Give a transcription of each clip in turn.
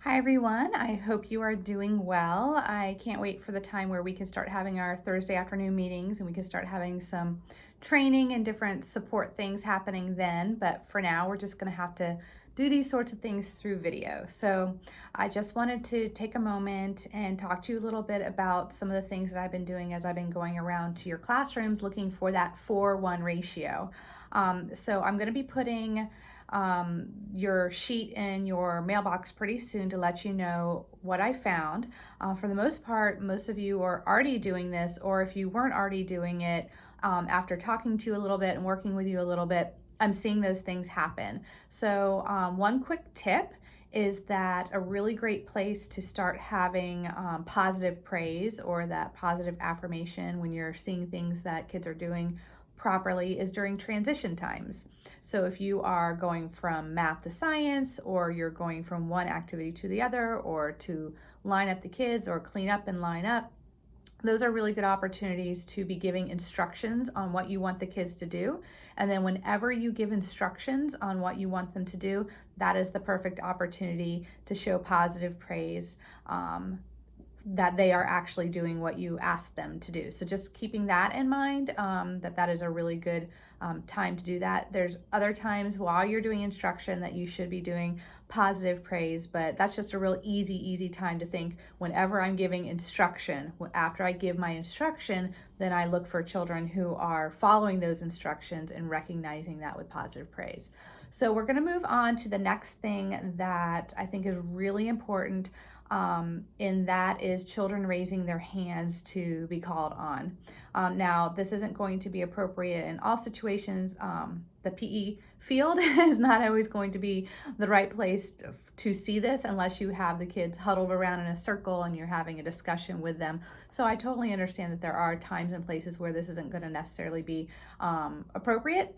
Hi everyone, I hope you are doing well. I can't wait for the time where we can start having our Thursday afternoon meetings and we can start having some training and different support things happening then. But for now, we're just going to have to do these sorts of things through video. So I just wanted to take a moment and talk to you a little bit about some of the things that I've been doing as I've been going around to your classrooms looking for that 4:1 ratio. So I'm going to be putting your sheet in your mailbox pretty soon to let you know what I found. For the most part, most of you are already doing this, or if you weren't already doing it, after talking to you a little bit and working with you a little bit, I'm seeing those things happen. So one quick tip is that a really great place to start having positive praise or that positive affirmation when you're seeing things that kids are doing properly is during transition times. So if you are going from math to science, or you're going from one activity to the other, or to line up the kids or clean up and line up, those are really good opportunities to be giving instructions on what you want the kids to do. And then whenever you give instructions on what you want them to do, that is the perfect opportunity to show positive praise, that they are actually doing what you asked them to do. So just keeping that in mind, that is a really good time to do that. There's other times while you're doing instruction that you should be doing positive praise, but that's just a real easy time to think whenever I'm giving instruction. After I give my instruction, then I look for children who are following those instructions and recognizing that with positive praise. So we're going to move on to the next thing that I think is really important, and that is children raising their hands to be called on. Now, this isn't going to be appropriate in all situations. The PE field is not always going to be the right place to see this unless you have the kids huddled around in a circle and you're having a discussion with them. So I totally understand that there are times and places where this isn't going to necessarily be appropriate.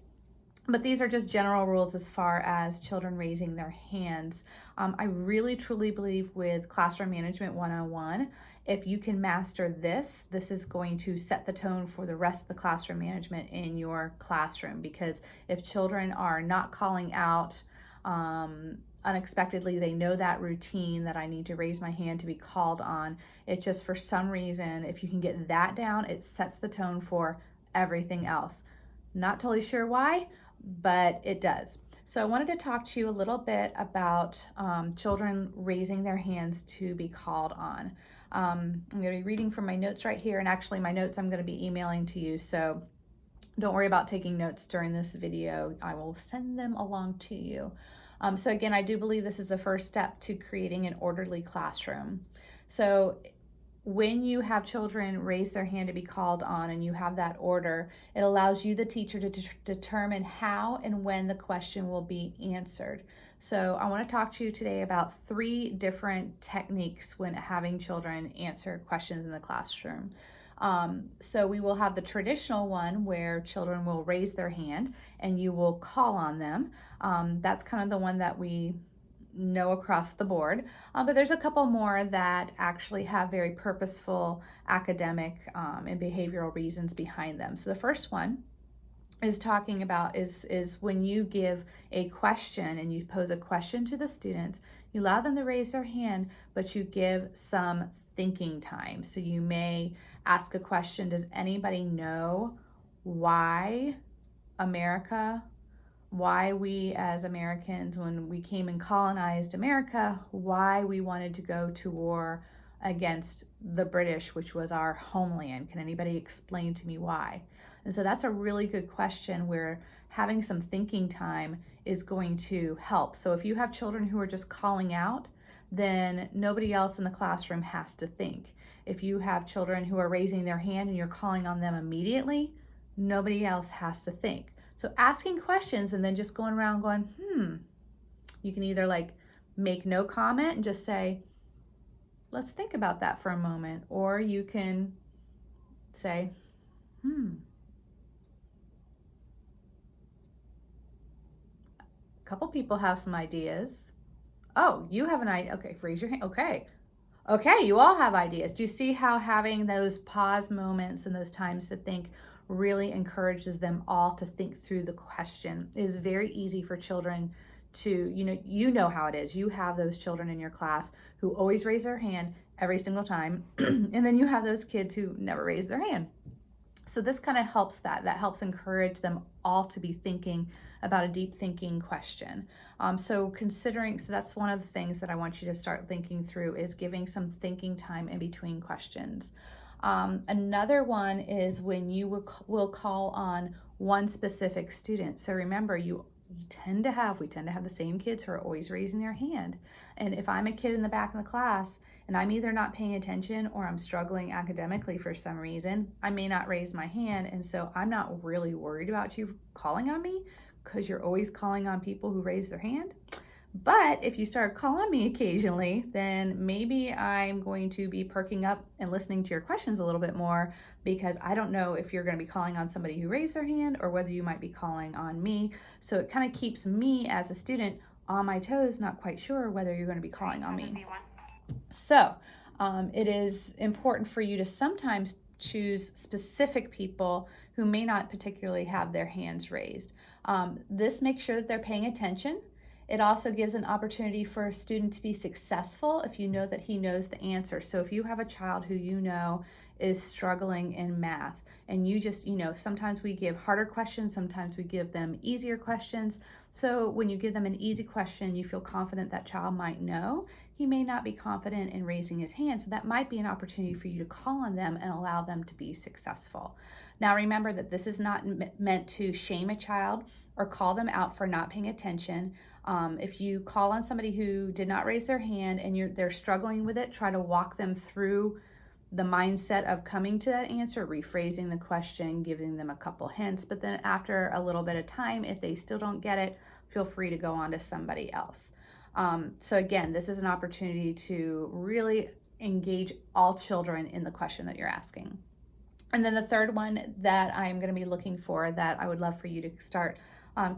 But these are just general rules as far as children raising their hands. I really truly believe with Classroom Management 101, if you can master this is going to set the tone for the rest of the classroom management in your classroom. Because if children are not calling out unexpectedly, they know that routine that I need to raise my hand to be called on. It just, for some reason, if you can get that down, it sets the tone for everything else. Not totally sure why, but it does. So I wanted to talk to you a little bit about children raising their hands to be called on. I'm going to be reading from my notes right here, and actually my notes I'm going to be emailing to you, so don't worry about taking notes during this video. I will send them along to you. So again, I do believe this is the first step to creating an orderly classroom. So when you have children raise their hand to be called on and you have that order, it allows you, the teacher, to determine how and when the question will be answered. So I want to talk to you today about 3 different techniques when having children answer questions in the classroom. So we will have the traditional one where children will raise their hand and you will call on them. That's kind of the one that we know across the board, but there's a couple more that actually have very purposeful academic and behavioral reasons behind them. So the first one is talking about is when you give a question and you pose a question to the students, you allow them to raise their hand, but you give some thinking time. So you may ask a question: does anybody know why we as Americans, when we came and colonized America, why we wanted to go to war against the British, which was our homeland? Can anybody explain to me why? And so that's a really good question where having some thinking time is going to help. So if you have children who are just calling out, then nobody else in the classroom has to think. If you have children who are raising their hand and you're calling on them immediately, nobody else has to think. So asking questions and then just going around going, you can either like make no comment and just say, let's think about that for a moment. Or you can say, a couple people have some ideas. Oh, you have an idea. Okay, raise your hand. Okay, you all have ideas. Do you see how having those pause moments and those times to think really encourages them all to think through the question? It is very easy for children to, you know how it is. You have those children in your class who always raise their hand every single time. And then you have those kids who never raise their hand. So this kind of helps that helps encourage them all to be thinking about a deep thinking question. So that's one of the things that I want you to start thinking through, is giving some thinking time in between questions. Another one is when you will call on one specific student. So remember, we tend to have the same kids who are always raising their hand. And if I'm a kid in the back of the class and I'm either not paying attention or I'm struggling academically for some reason, I may not raise my hand. And so I'm not really worried about you calling on me, because you're always calling on people who raise their hand. But if you start calling me occasionally, then maybe I'm going to be perking up and listening to your questions a little bit more, because I don't know if you're going to be calling on somebody who raised their hand or whether you might be calling on me. So it kind of keeps me as a student on my toes, not quite sure whether you're going to be calling on me. So it is important for you to sometimes choose specific people who may not particularly have their hands raised. This makes sure that they're paying attention. It also gives an opportunity for a student to be successful if you know that he knows the answer. So if you have a child who you know is struggling in math, and you just, sometimes we give harder questions, sometimes we give them easier questions. So when you give them an easy question, you feel confident that child might know. He may not be confident in raising his hand, so that might be an opportunity for you to call on them and allow them to be successful. Now remember that this is not meant to shame a child or call them out for not paying attention. If you call on somebody who did not raise their hand and they're struggling with it, try to walk them through the mindset of coming to that answer, rephrasing the question, giving them a couple hints. But then after a little bit of time, if they still don't get it, feel free to go on to somebody else. So again, this is an opportunity to really engage all children in the question that you're asking. And then the third one that I'm going to be looking for, that I would love for you to start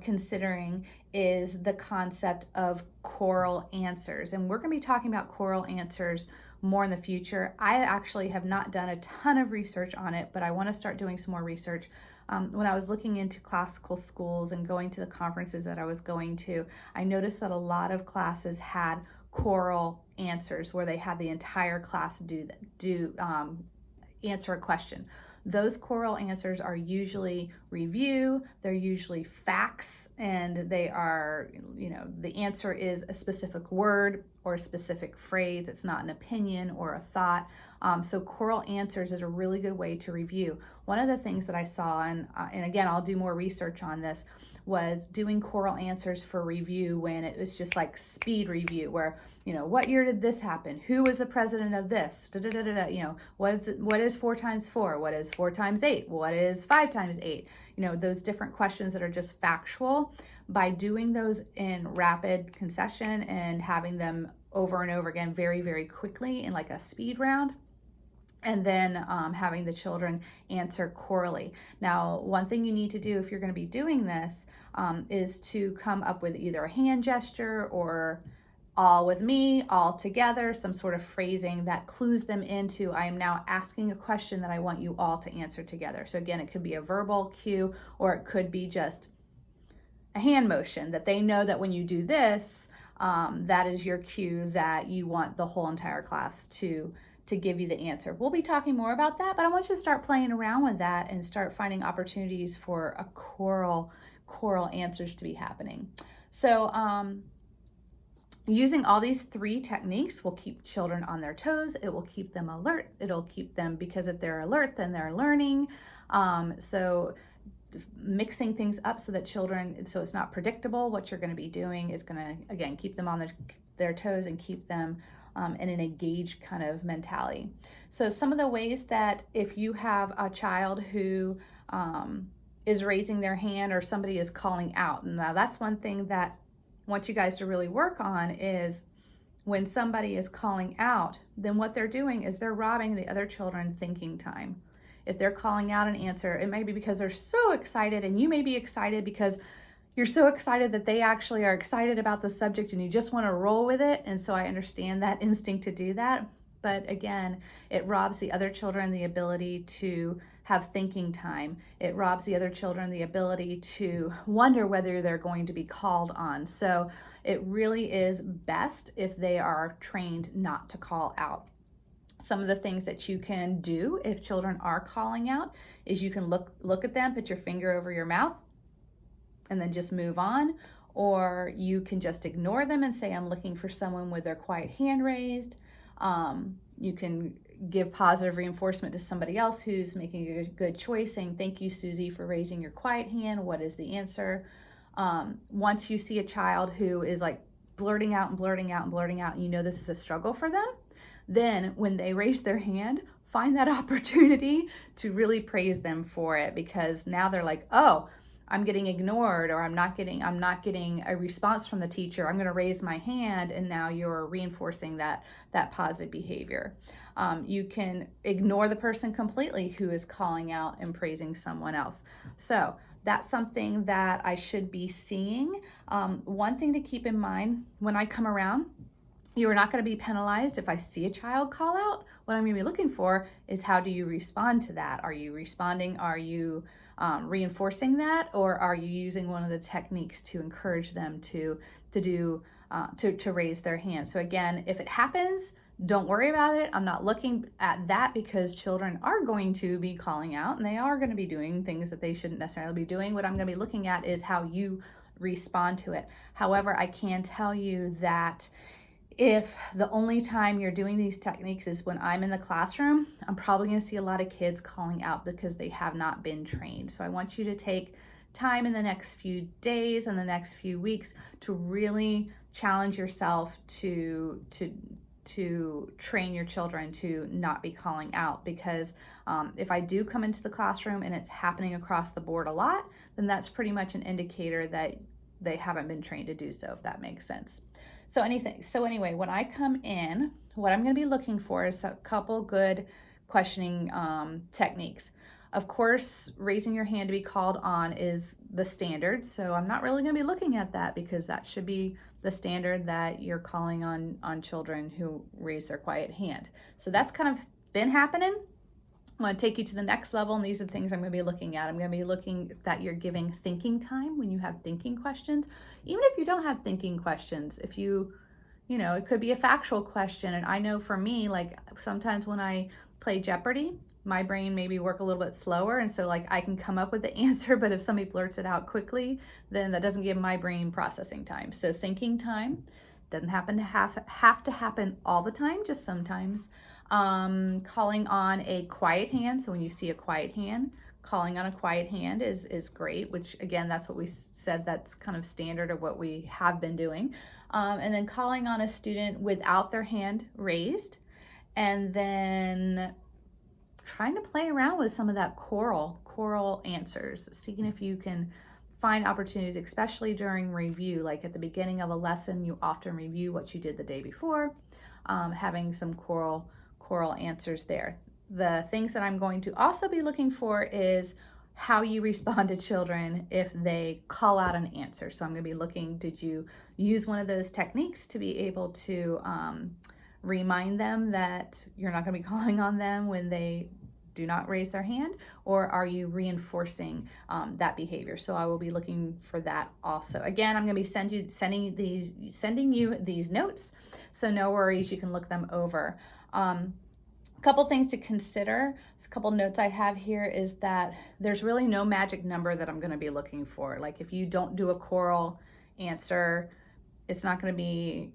considering, is the concept of choral answers. And we're going to be talking about choral answers more in the future. I actually have not done a ton of research on it, but I want to start doing some more research. When I was looking into classical schools and going to the conferences that I was going to, I noticed that a lot of classes had choral answers where they had the entire class answer a question. Those choral answers are usually review, they're usually facts, and they are, the answer is a specific word or a specific phrase. It's not an opinion or a thought. So choral answers is a really good way to review. One of the things that I saw, and again, I'll do more research on this, was doing choral answers for review when it was just like speed review, where, what year did this happen? Who was the president of this? What is 4 times 4? What is 4 times 8? What is 5 times 8? Those different questions that are just factual. By doing those in rapid concession and having them over and over again very, very quickly in like a speed round, and then having the children answer chorally. Now, one thing you need to do if you're going to be doing this is to come up with either a hand gesture or all with me, all together, some sort of phrasing that clues them into, I am now asking a question that I want you all to answer together. So again, it could be a verbal cue, or it could be just a hand motion that they know that when you do this, that is your cue that you want the whole entire class to give you the answer. We'll be talking more about that, but I want you to start playing around with that and start finding opportunities for a choral answers to be happening. So using all these 3 techniques will keep children on their toes. It will keep them alert. It'll keep them, because if they're alert, then they're learning. So mixing things up so it's not predictable. What you're going to be doing is going to, again, keep them on their toes and keep them in an engaged kind of mentality. So some of the ways that if you have a child who is raising their hand or somebody is calling out, now that's one thing that I want you guys to really work on, is when somebody is calling out, then what they're doing is they're robbing the other children thinking time. If they're calling out an answer, it may be because they're so excited, and you may be excited because you're so excited that they actually are excited about the subject and you just want to roll with it. And so I understand that instinct to do that. But again, it robs the other children the ability to have thinking time. It robs the other children the ability to wonder whether they're going to be called on. So it really is best if they are trained not to call out. Some of the things that you can do if children are calling out is you can look at them, put your finger over your mouth, and then just move on. Or you can just ignore them and say, I'm looking for someone with their quiet hand raised. You can give positive reinforcement to somebody else who's making a good choice, saying, thank you, Susie, for raising your quiet hand. What is the answer? Once you see a child who is like blurting out and blurting out and blurting out, and you know this is a struggle for them, then when they raise their hand, find that opportunity to really praise them for it, because now they're like, oh, I'm getting ignored, or I'm not getting a response from the teacher. I'm going to raise my hand, and now you're reinforcing that positive behavior. You can ignore the person completely who is calling out and praising someone else. So that's something that I should be seeing. One thing to keep in mind when I come around, you are not going to be penalized if I see a child call out. What I'm going to be looking for is, how do you respond to that? Are you responding? Are you reinforcing that? Or are you using one of the techniques to encourage them to raise their hand? So again, if it happens, don't worry about it. I'm not looking at that, because children are going to be calling out and they are going to be doing things that they shouldn't necessarily be doing. What I'm going to be looking at is how you respond to it. However, I can tell you that if the only time you're doing these techniques is when I'm in the classroom, I'm probably going to see a lot of kids calling out because they have not been trained. So I want you to take time in the next few days and the next few weeks to really challenge yourself to train your children to not be calling out. Because if I do come into the classroom and it's happening across the board a lot, then that's pretty much an indicator that they haven't been trained to do so, if that makes sense. So anyway, when I come in, what I'm going to be looking for is a couple good questioning techniques. Of course, raising your hand to be called on is the standard. So I'm not really going to be looking at that, because that should be the standard, that you're calling on children who raise their quiet hand. So that's kind of been happening. I want to take you to the next level, and these are the things I'm going to be looking at. I'm going to be looking that you're giving thinking time when you have thinking questions. Even if you don't have thinking questions, if you know, it could be a factual question. And I know for me, like sometimes when I play Jeopardy, my brain maybe work a little bit slower, and so like I can come up with the answer, but if somebody blurts it out quickly, then that doesn't give my brain processing time. So thinking time doesn't happen to have to happen all the time, just sometimes. Calling on a quiet hand. So when you see a quiet hand, calling on a quiet hand is great, which again, that's what we said, that's kind of standard of what we have been doing. And then calling on a student without their hand raised, and then trying to play around with some of that choral answers, seeing if you can find opportunities, especially during review. Like at the beginning of a lesson, you often review what you did the day before, having some choral answers there. The things that I'm going to also be looking for is how you respond to children if they call out an answer. So I'm going to be looking, did you use one of those techniques to be able to remind them that you're not going to be calling on them when they do not raise their hand, or are you reinforcing that behavior? So I will be looking for that also. Again, I'm going to be sending you these notes, so no worries, you can look them over. A couple things to consider, a couple notes I have here, is that there's really no magic number that I'm going to be looking for. Like if you don't do a choral answer, it's not going to be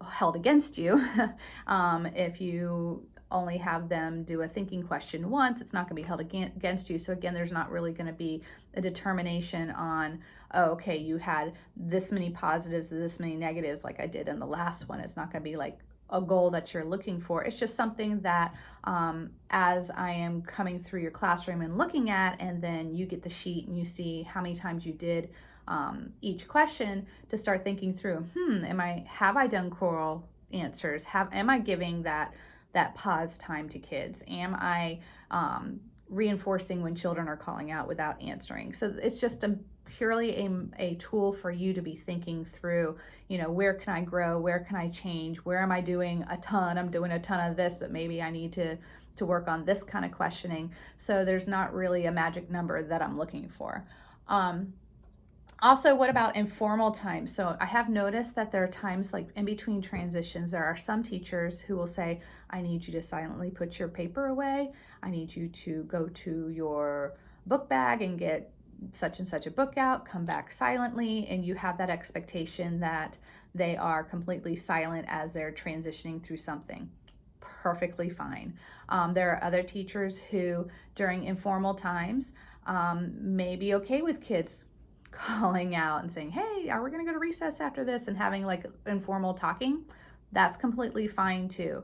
held against you. If you only have them do a thinking question once, it's not going to be held against you. So again, there's not really going to be a determination on, oh, okay, you had this many positives and this many negatives like I did in the last one. It's not going to be like a goal that you're looking for. It's just something that as I am coming through your classroom and looking at, and then you get the sheet and you see how many times you did each question, to start thinking through, have I done choral answers? Am I giving that pause time to kids? Am I reinforcing when children are calling out without answering? So it's just a purely a tool for you to be thinking through, where can I grow? Where can I change? Where am I doing a ton? I'm doing a ton of this, but maybe I need to work on this kind of questioning. So there's not really a magic number that I'm looking for. Also, what about informal time? So I have noticed that there are times like in between transitions, there are some teachers who will say, I need you to silently put your paper away. I need you to go to your book bag and get such and such a book out, come back silently, and you have that expectation that they are completely silent as they're transitioning through something. Perfectly fine. There are other teachers who, during informal times, may be okay with kids calling out and saying, hey, are we going to go to recess after this, and having like informal talking. That's completely fine too.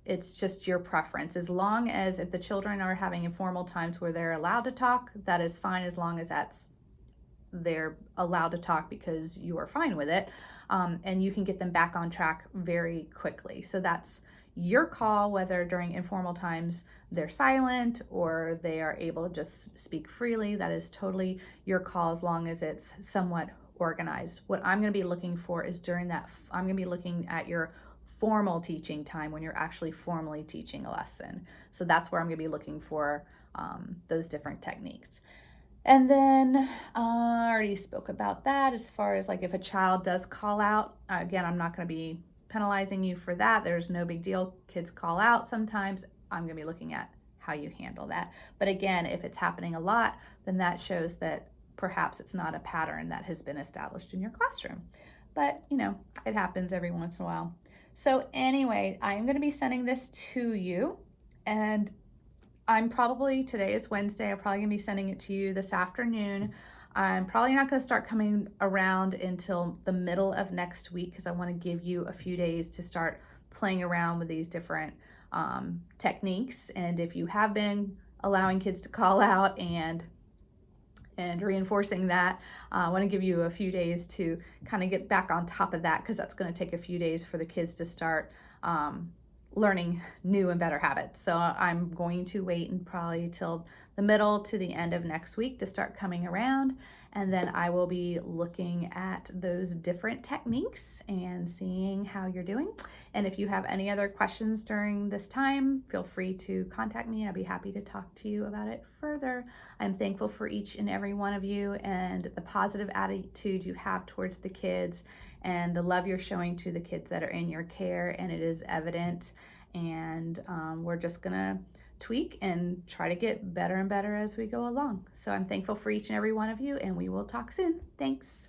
It's just your preference. As long as if the children are having informal times where they're allowed to talk, that is fine, as long as they're allowed to talk because you are fine with it. And you can get them back on track very quickly. So that's your call, whether during informal times they're silent or they are able to just speak freely. That is totally your call, as long as it's somewhat organized. What I'm going to be looking for is during that, I'm going to be looking at your formal teaching time when you're actually formally teaching a lesson. So that's where I'm going to be looking for those different techniques. And then I already spoke about that. As far as like if a child does call out, again, I'm not going to be penalizing you for that. There's no big deal. Kids call out sometimes. I'm going to be looking at how you handle that. But again, if it's happening a lot, then that shows that perhaps it's not a pattern that has been established in your classroom. But, it happens every once in a while. So anyway, I'm going to be sending this to you, and today is Wednesday, I'm probably going to be sending it to you this afternoon. I'm probably not going to start coming around until the middle of next week, because I want to give you a few days to start playing around with these different techniques. And if you have been allowing kids to call out and reinforcing that, I want to give you a few days to kind of get back on top of that, because that's going to take a few days for the kids to start learning new and better habits. So I'm going to wait and probably till the middle to the end of next week to start coming around, and then I will be looking at those different techniques and seeing how you're doing. And if you have any other questions during this time, feel free to contact me. I'll be happy to talk to you about it further. I'm thankful for each and every one of you and the positive attitude you have towards the kids and the love you're showing to the kids that are in your care, and it is evident. And we're just gonna tweak and try to get better and better as we go along. So I'm thankful for each and every one of you, and we will talk soon. Thanks.